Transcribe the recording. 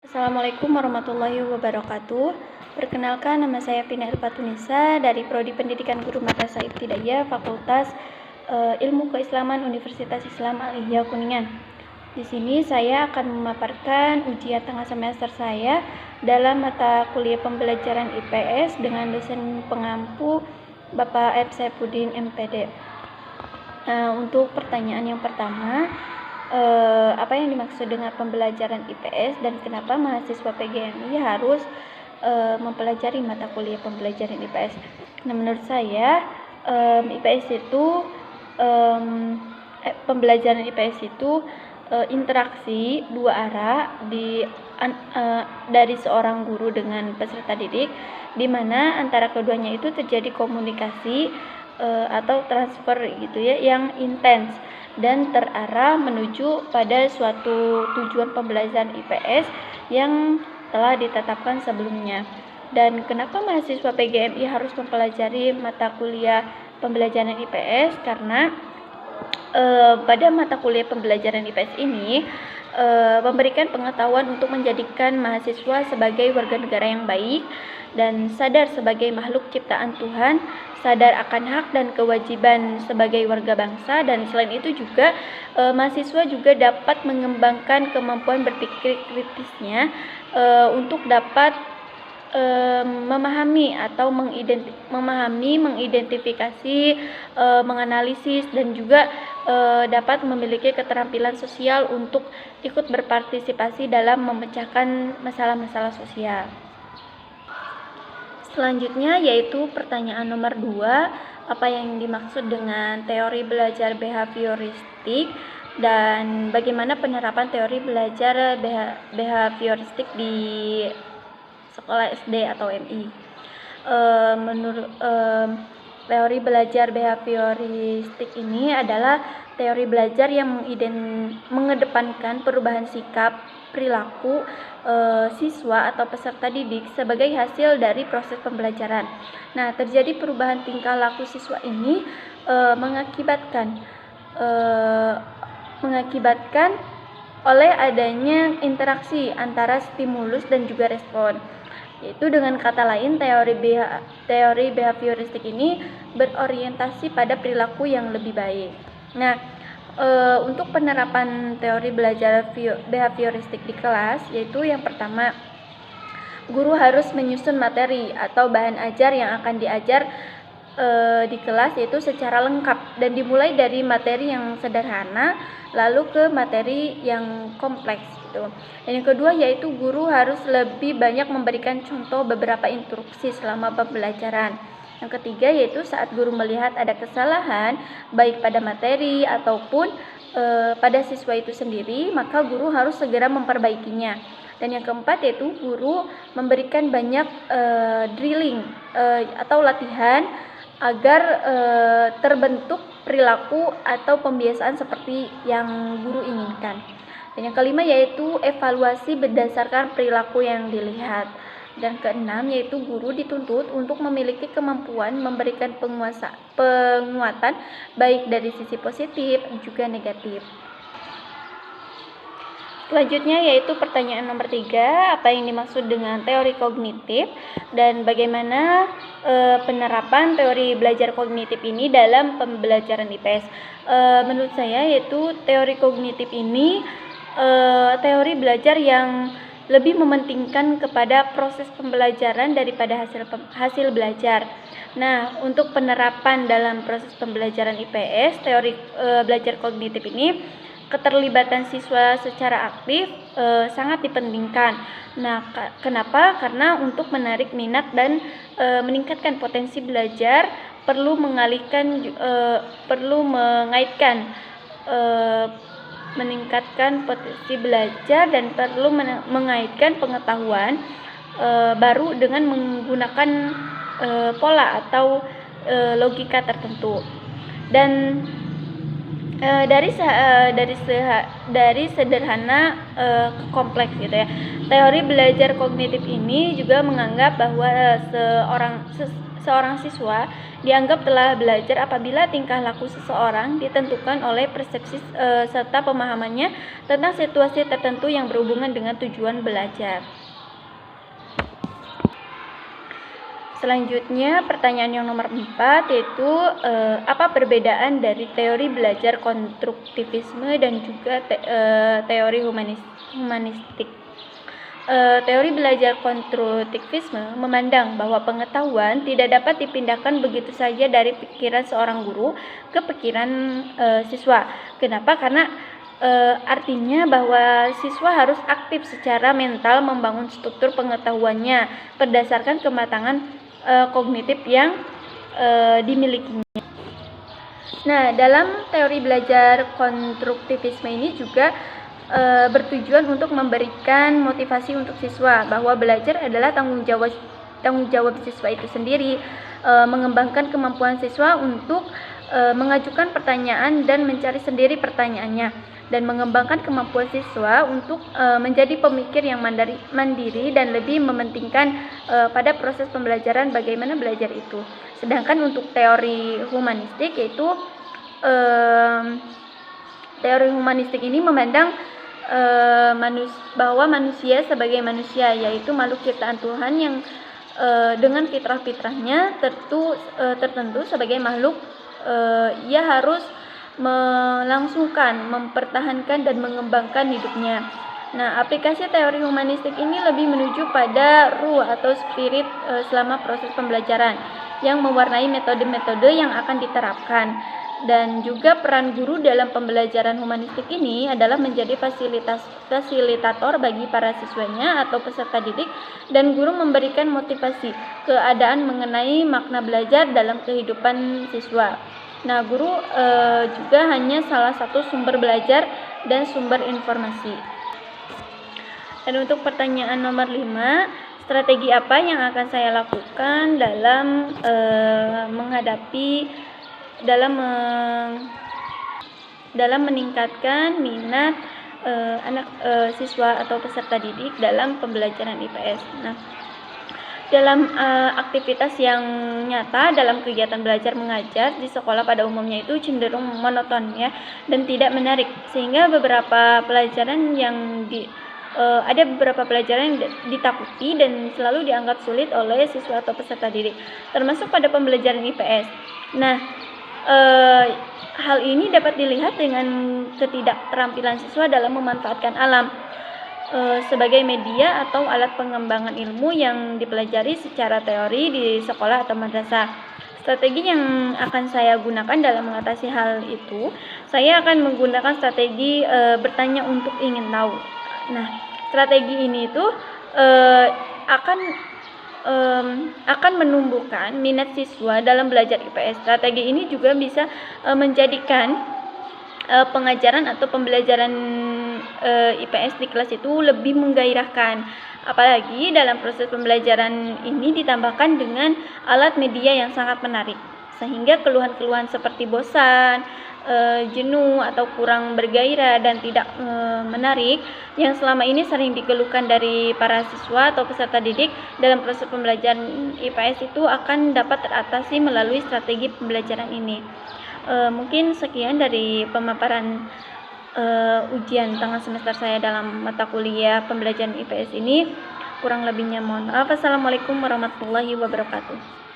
Assalamualaikum warahmatullahi wabarakatuh. Perkenalkan, nama saya Vina Irfatunisa dari Prodi Pendidikan Guru Madrasah Ibtidaiyah Fakultas Ilmu Keislaman Universitas Islam Al-Ihya Kuningan. Di sini saya akan memaparkan ujian tengah semester saya dalam mata kuliah pembelajaran IPS dengan dosen pengampu Bapak F. Saifuddin MPD. Untuk pertanyaan yang pertama, apa yang dimaksud dengan pembelajaran IPS dan kenapa mahasiswa PGMI harus mempelajari mata kuliah pembelajaran IPS? Nah, menurut saya IPS itu pembelajaran IPS itu interaksi dua arah dari seorang guru dengan peserta didik, di mana antara keduanya itu terjadi komunikasi atau transfer gitu ya, yang intens dan terarah menuju pada suatu tujuan pembelajaran IPS yang telah ditetapkan sebelumnya. Dan kenapa mahasiswa PGMI harus mempelajari mata kuliah pembelajaran IPS? Karena pada mata kuliah pembelajaran IPS ini memberikan pengetahuan untuk menjadikan mahasiswa sebagai warga negara yang baik dan sadar sebagai makhluk ciptaan Tuhan, sadar akan hak dan kewajiban sebagai warga bangsa, dan selain itu juga mahasiswa juga dapat mengembangkan kemampuan berpikir kritisnya untuk dapat memahami atau mengidentifikasi, menganalisis, dan juga dapat memiliki keterampilan sosial untuk ikut berpartisipasi dalam memecahkan masalah-masalah sosial. Selanjutnya yaitu pertanyaan nomor 2, apa yang dimaksud dengan teori belajar behavioristik dan bagaimana penerapan teori belajar behavioristik di sekolah SD atau MI. Menurut teori belajar behavioristik ini adalah teori belajar yang mengedepankan perubahan sikap perilaku siswa atau peserta didik sebagai hasil dari proses pembelajaran. Nah, terjadi perubahan tingkah laku siswa ini mengakibatkan oleh adanya interaksi antara stimulus dan juga respon. Yaitu dengan kata lain, teori behavioristik ini berorientasi pada perilaku yang lebih baik. Nah, untuk penerapan teori belajar behavioristik di kelas, yaitu yang pertama, guru harus menyusun materi atau bahan ajar yang akan diajar di kelas yaitu secara lengkap dan dimulai dari materi yang sederhana lalu ke materi yang kompleks gitu. Dan yang kedua yaitu guru harus lebih banyak memberikan contoh beberapa instruksi selama pembelajaran. Yang ketiga yaitu saat guru melihat ada kesalahan baik pada materi ataupun pada siswa itu sendiri, maka guru harus segera memperbaikinya. Dan yang keempat yaitu guru memberikan banyak drilling atau latihan agar terbentuk perilaku atau pembiasaan seperti yang guru inginkan. Dan yang kelima yaitu evaluasi berdasarkan perilaku yang dilihat. Dan keenam yaitu guru dituntut untuk memiliki kemampuan memberikan penguatan baik dari sisi positif juga negatif. Selanjutnya yaitu pertanyaan nomor 3, apa yang dimaksud dengan teori kognitif dan bagaimana penerapan teori belajar kognitif ini dalam pembelajaran IPS. Menurut saya yaitu teori kognitif ini teori belajar yang lebih mementingkan kepada proses pembelajaran daripada hasil belajar. Nah, untuk penerapan dalam proses pembelajaran IPS, teori belajar kognitif ini keterlibatan siswa secara aktif sangat dipentingkan. Nah, kenapa? Karena untuk menarik minat dan meningkatkan potensi belajar perlu meningkatkan potensi belajar dan perlu mengaitkan pengetahuan baru dengan menggunakan pola atau logika tertentu. Dan dari sederhana ke kompleks gitu ya. Teori belajar kognitif ini juga menganggap bahwa seorang siswa dianggap telah belajar apabila tingkah laku seseorang ditentukan oleh persepsi serta pemahamannya tentang situasi tertentu yang berhubungan dengan tujuan belajar. Selanjutnya, pertanyaan yang nomor 4 yaitu apa perbedaan dari teori belajar konstruktivisme dan juga teori humanistik? Teori belajar konstruktivisme memandang bahwa pengetahuan tidak dapat dipindahkan begitu saja dari pikiran seorang guru ke pikiran siswa. Kenapa? Karena artinya bahwa siswa harus aktif secara mental membangun struktur pengetahuannya berdasarkan kematangan kognitif yang dimilikinya. Nah, dalam teori belajar konstruktivisme ini juga bertujuan untuk memberikan motivasi untuk siswa bahwa belajar adalah tanggung jawab siswa itu sendiri, mengembangkan kemampuan siswa untuk mengajukan pertanyaan dan mencari sendiri pertanyaannya, dan mengembangkan kemampuan siswa untuk menjadi pemikir yang mandiri dan lebih mementingkan pada proses pembelajaran bagaimana belajar itu. Sedangkan untuk teori humanistik yaitu teori humanistik ini memandang bahwa manusia sebagai manusia yaitu makhluk ciptaan Tuhan yang dengan fitrah-fitrahnya tertentu sebagai makhluk, ia harus melangsungkan, mempertahankan dan mengembangkan hidupnya. Nah, aplikasi teori humanistik ini lebih menuju pada ruh atau spirit selama proses pembelajaran yang mewarnai metode-metode yang akan diterapkan. Dan juga peran guru dalam pembelajaran humanistik ini adalah menjadi fasilitator bagi para siswanya atau peserta didik, dan guru memberikan motivasi keadaan mengenai makna belajar dalam kehidupan siswa. Nah, guru juga hanya salah satu sumber belajar dan sumber informasi. Dan untuk pertanyaan nomor 5, strategi apa yang akan saya lakukan dalam dalam meningkatkan minat anak siswa atau peserta didik dalam pembelajaran IPS. Nah, dalam aktivitas yang nyata dalam kegiatan belajar mengajar di sekolah pada umumnya itu cenderung monoton ya, dan tidak menarik, sehingga beberapa pelajaran yang ada beberapa pelajaran yang ditakuti dan selalu dianggap sulit oleh siswa atau peserta didik, termasuk pada pembelajaran IPS. Nah, hal ini dapat dilihat dengan ketidakterampilan siswa dalam memanfaatkan alam sebagai media atau alat pengembangan ilmu yang dipelajari secara teori di sekolah atau madrasah. Strategi yang akan saya gunakan dalam mengatasi hal itu, saya akan menggunakan strategi bertanya untuk ingin tahu. Nah, strategi ini itu akan menumbuhkan minat siswa dalam belajar IPS. Strategi ini juga bisa menjadikan pengajaran atau pembelajaran IPS di kelas itu lebih menggairahkan. Apalagi dalam proses pembelajaran ini ditambahkan dengan alat media yang sangat menarik, sehingga keluhan-keluhan seperti bosan, jenuh atau kurang bergairah dan tidak menarik yang selama ini sering dikeluhkan dari para siswa atau peserta didik dalam proses pembelajaran IPS itu akan dapat teratasi melalui strategi pembelajaran ini. Mungkin sekian dari pemaparan ujian tengah semester saya dalam mata kuliah pembelajaran IPS ini. Kurang lebihnya mohon maaf. Assalamualaikum warahmatullahi wabarakatuh.